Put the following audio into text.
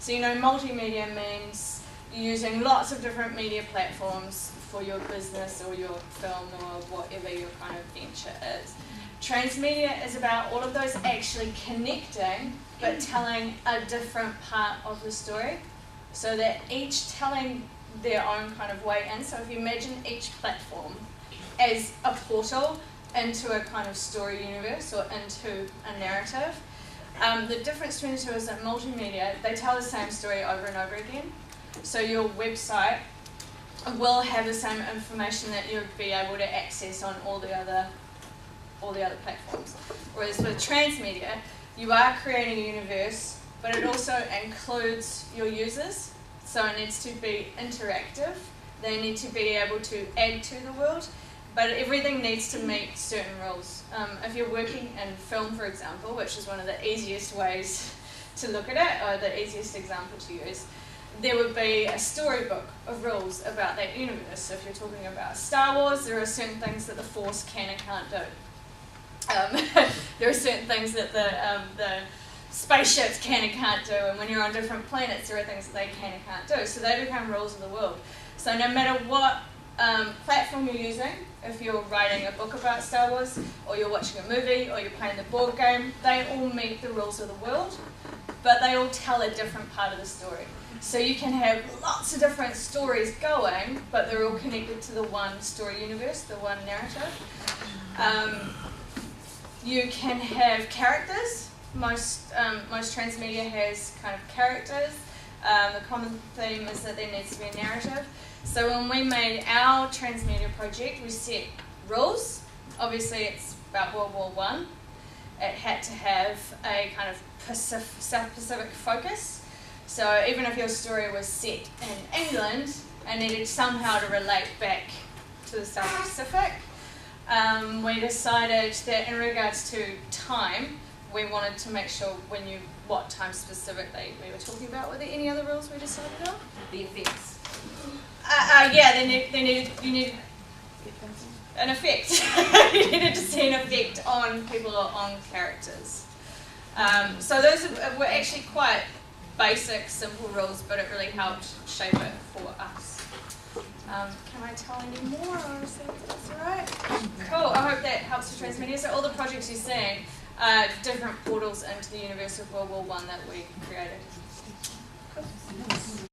So multimedia means using lots of different media platforms for your business or your film or whatever your kind of venture is. Transmedia is about all of those actually connecting but telling a different part of the story, so that each telling their own kind of way in. So if you imagine each platform as a portal into a kind of story universe or into a narrative, the difference between the two is that multimedia, they tell the same story over and over again. So your website will have the same information that you'll be able to access on all the other platforms. Whereas with Transmedia, you are creating a universe, but it also includes your users. So it needs to be interactive. They need to be able to add to the world, but everything needs to meet certain rules. If you're working in film, for example, which is one of the easiest ways to look at it, or the easiest example to use, there would be a storybook of rules about that universe. So if you're talking about Star Wars, there are certain things that the Force can and can't do. There are certain things that the spaceships can and can't do, and when you're on different planets, there are things that they can and can't do. So they become rules of the world. So no matter what platform you're using, if you're writing a book about Star Wars, or you're watching a movie, or you're playing the board game, they all meet the rules of the world, but they all tell a different part of the story. So you can have lots of different stories going, but they're all connected to the one story universe, the one narrative. You can have characters. Most Transmedia has kind of characters. The common theme is that there needs to be a narrative. So when we made our Transmedia project, we set rules. Obviously it's about World War I. It had to have a kind of South Pacific focus. So even if your story was set in England, it needed somehow to relate back to the South Pacific. We decided that in regards to time, we wanted to make sure we knew what time specifically we were talking about. Were there any other rules we decided on? The effects. Yeah, you needed an effect. You needed to see an effect on people or on characters. So those were actually quite basic, simple rules, but it really helped shape it for us. Can I tell any more, or is that's all right? Cool, I hope that helps with Transmedia. So all the projects you're seeing are different portals into the universe of World War I that we created. Cool.